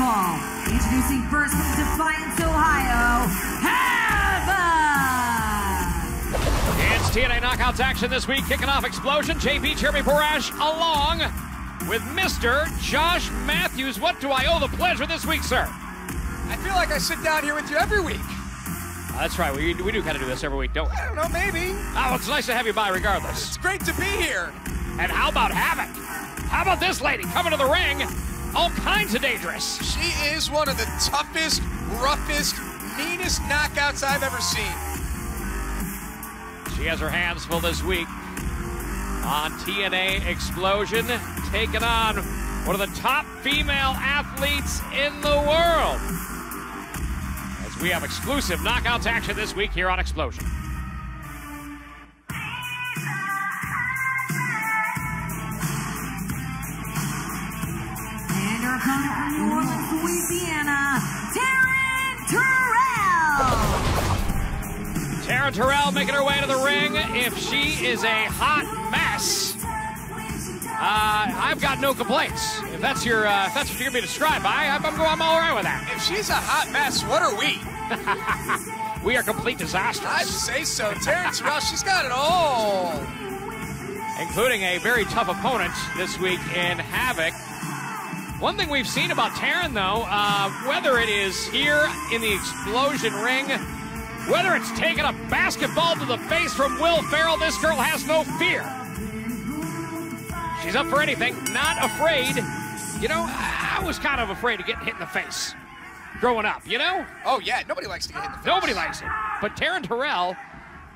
fall. Introducing first from Defiance, Ohio, Havok! It's TNA Knockouts action this week, kicking off Xplosion. JP Jeremy Borash along with Mr. Josh Matthews. What do I owe the pleasure this week, sir? I feel like I sit down here with you every week. That's right, we do kind of do this every week, don't we? I don't know, maybe. Oh, it's nice to have you by regardless. It's great to be here. And how about Havok? How about this lady coming to the ring? All kinds of dangerous. She is one of the toughest, roughest, meanest knockouts I've ever seen. She has her hands full this week on TNA Xplosion, taking on one of the top female athletes in the world. As we have exclusive knockouts action this week here on Xplosion. And her opponent from New Orleans, Louisiana, Taryn Terrell making her way to the ring. If she is a hot mess, I've got no complaints. If that's what you're going to be described by, I'm all right with that. If she's a hot mess, what are we? We are complete disasters. I'd say so. Terrell, she's got it all. Including a very tough opponent this week in Havok. One thing we've seen about Taryn, though, whether it is here in the Xplosion ring, whether it's taking a basketball to the face from Will Ferrell, this girl has no fear. She's up for anything, not afraid. You know, I was kind of afraid of getting hit in the face growing up, you know? Oh, yeah, nobody likes to get hit in the face. Nobody likes it. But Taryn Terrell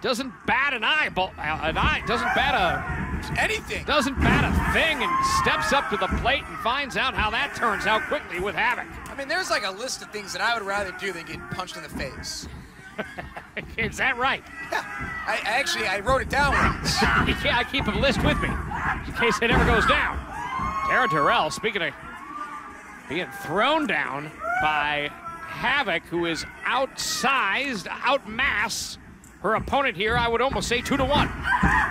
doesn't bat an eye, doesn't bat a thing, and steps up to the plate and finds out how that turns out quickly with Havok. I mean, there's like a list of things that I would rather do than get punched in the face. Is that right? Yeah, I wrote it down once. Yeah, I keep a list with me in case it ever goes down. Taryn Terrell, speaking of being thrown down by Havok, who is outsized, outmassed her opponent here, I would almost say 2-1.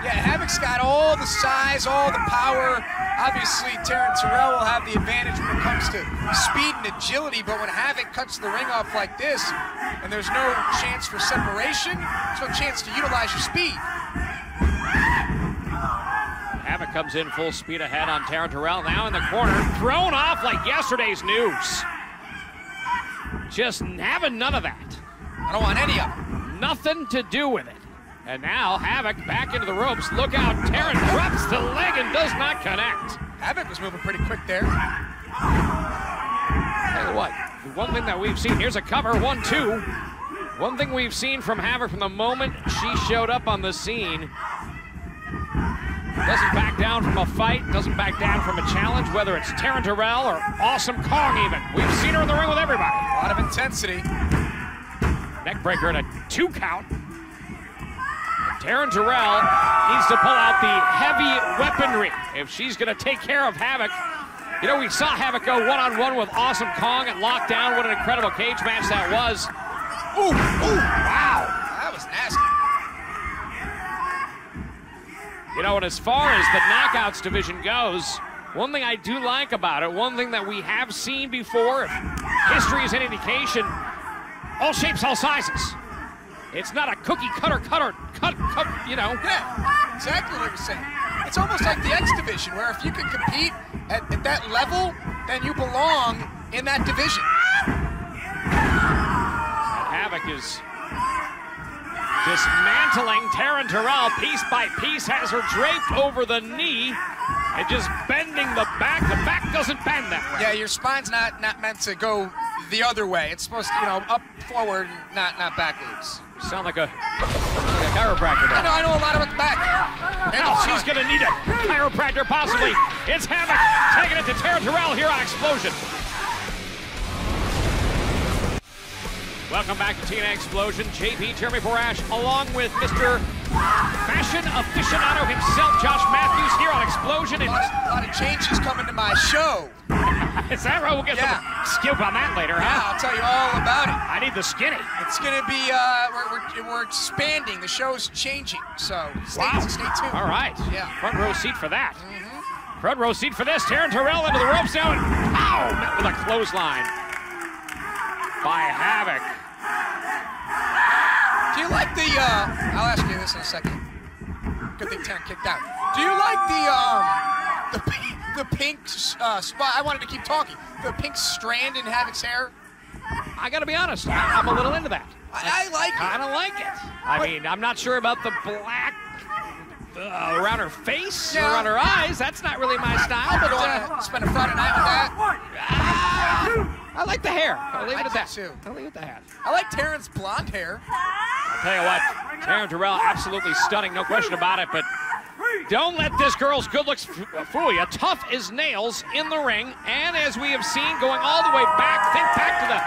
Yeah, Havok's got all the size, all the power. Obviously, Taryn Terrell will have the advantage when it comes to speed and agility, but when Havok cuts the ring off like this, and there's no chance for separation, there's no chance to utilize your speed. Havok comes in full speed ahead on Taryn Terrell, now in the corner, thrown off like yesterday's news. Just having none of that. I don't want any of it. Nothing to do with it. And now Havok back into the ropes. Look out, Taryn drops the leg and does not connect. Havok was moving pretty quick there. Tell you what, the one thing that we've seen, here's a cover, 1-2. One thing we've seen from Havok from the moment she showed up on the scene, doesn't back down from a fight, doesn't back down from a challenge, whether it's Taryn Terrell or Awesome Kong even. We've seen her in the ring with everybody. A lot of intensity. Neckbreaker and a 2 count. Taryn Terrell needs to pull out the heavy weaponry if she's going to take care of Havok. You know, we saw Havok go one-on-one with Awesome Kong at Lockdown. What an incredible cage match that was. Ooh, wow. That was nasty. You know, and as far as the knockouts division goes, one thing I do like about it, one thing that we have seen before, if history is any indication, all shapes, all sizes. It's not a cookie cutter, you know. Yeah, exactly what you're saying. It's almost like the X division, where if you can compete at that level, then you belong in that division. And Havok is dismantling Taryn Terrell piece by piece, has her draped over the knee and just bending the back. The back doesn't bend that way. Yeah, your spine's not meant to go the other way. It's supposed to, you know, up forward, not backwards. Sound like a chiropractor. I know a lot about the back. Now she's going to need a chiropractor, possibly. It's Havok taking it to Taryn Terrell here on Xplosion. Welcome back to TNA Xplosion. JP Jeremy Borash, along with Mr. Fashion aficionado himself, Josh Matthews, here on Xplosion. A lot of changes coming to my show. Is that right? We'll get some skip on that later, huh? Yeah, I'll tell you all about it. I need the skinny. It's going to be, we're expanding. The show's changing, so stay tuned. All right. Yeah. Front row seat for that. Front row seat for this. Taryn Terrell into the ropes now, and pow! Met with a clothesline. by Havok. Do you like the, I'll ask you this in a second. Good thing Taryn kicked out. Do you like the pink spot? I wanted to keep talking. The pink strand in Havok's hair? I gotta be honest, I'm a little into that. I like it. I don't like it. I mean, I'm not sure about the black around her face, or around her eyes. That's not really my style, but spend a Friday night with that. I like the hair. I'll leave it at that. Too. I'll leave it at that. I like Taryn's blonde hair. I'll tell you what, Taryn Terrell, absolutely stunning, no question about it, but don't let this girl's good looks fool you. Tough as nails in the ring, and as we have seen, going all the way back, think back to the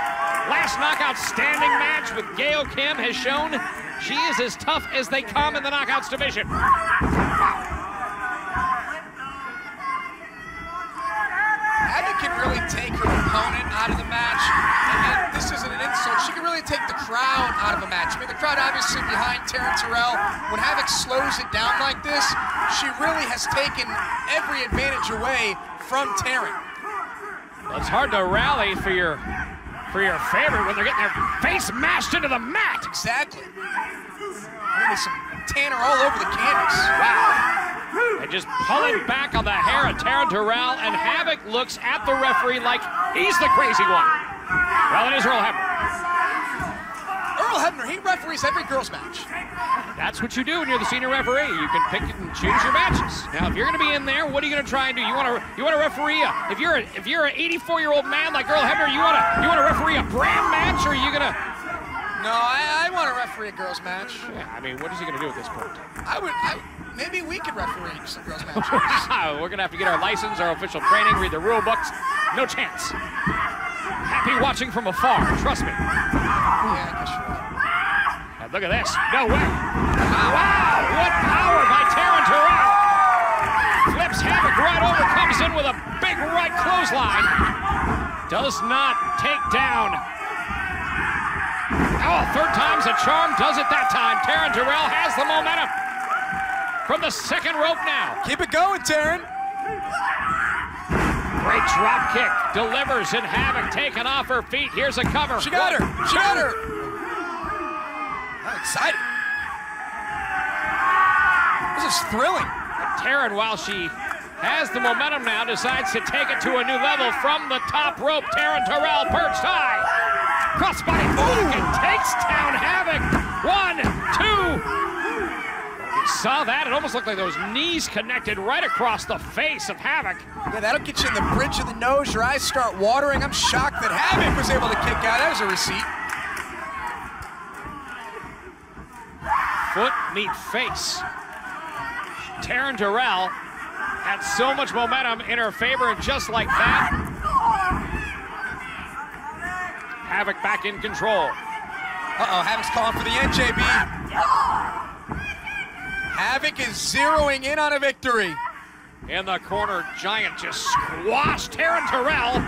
last knockout standing match with Gail Kim has shown she is as tough as they come in the knockouts division. Havok can really take her opponent out of the match, and this isn't an insult. She can really take the crowd out of a match. I mean, the crowd obviously behind Taryn Terrell. When Havok slows it down like this, she really has taken every advantage away from Taryn. Well, it's hard to rally for your favorite when they're getting their face mashed into the mat. Exactly. Really some tanner all over the canvas. Wow. And just pulling back on the hair of Taryn Terrell, and Havok looks at the referee like he's the crazy one. Well, it is Earl Hebner. Earl Hebner, he referees every girls' match. That's what you do when you're the senior referee. You can pick and choose your matches. Now, if you're going to be in there, what are you going to try and do? You want to referee if you're an 84-year-old man like Earl Hebner, you want to referee a brand match, or are you going to? No, I want to referee a girls' match. Yeah, I mean, what is he going to do at this point? Maybe we could referee some girls' matches. We're going to have to get our license, our official training, read the rule books. No chance. Happy watching from afar, trust me. Yeah, I guess you're right. And look at this. No way. Wow, what power by Taryn Terrell. Flips Havok right over, comes in with a big right clothesline. Does not take down. Oh, third time's a charm, does it that time. Taryn Terrell has the momentum. From the second rope now. Keep it going, Taryn. Great drop kick. Delivers, and Havok taken off her feet. Here's a cover. She got her. She got her. I'm excited. This is thrilling. Taryn, while she has the momentum now, decides to take it to a new level from the top rope. Taryn Terrell perched high. Crossbody block and takes down Havok. 1, 2. Saw that. It almost looked like those knees connected right across the face of Havok. Yeah, that'll get you in the bridge of the nose. Your eyes start watering. I'm shocked that Havok was able to kick out. That was a receipt. Foot meet face. Taryn Terrell had so much momentum in her favor, and just like that, Havok back in control. Uh-oh, Havok's calling for the end, JB. Havok is zeroing in on a victory. In the corner, Giant just squashed Taryn Terrell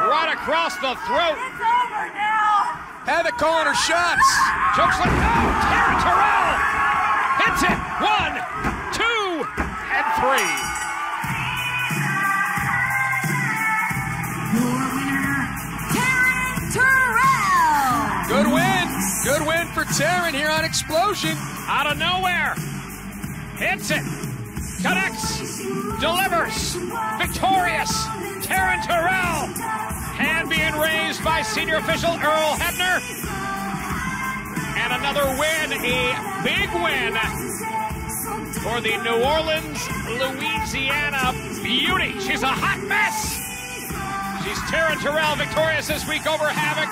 right across the throat. It's over now. Havok calling her shots. Chokes like, no, Taryn Terrell hits it. 1, 2, and 3. Your winner, Taryn Terrell. Good win. Good win for Taryn here on Xplosion. Out of nowhere. Hits it. Connects. Delivers. Victorious. Taryn Terrell. Hand being raised by senior official Earl Hebner. And another win. A big win for the New Orleans, Louisiana beauty. She's a hot mess. She's Taryn Terrell, victorious this week over Havok.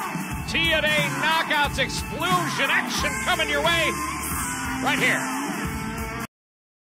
TNA Knockouts Xplosion action coming your way right here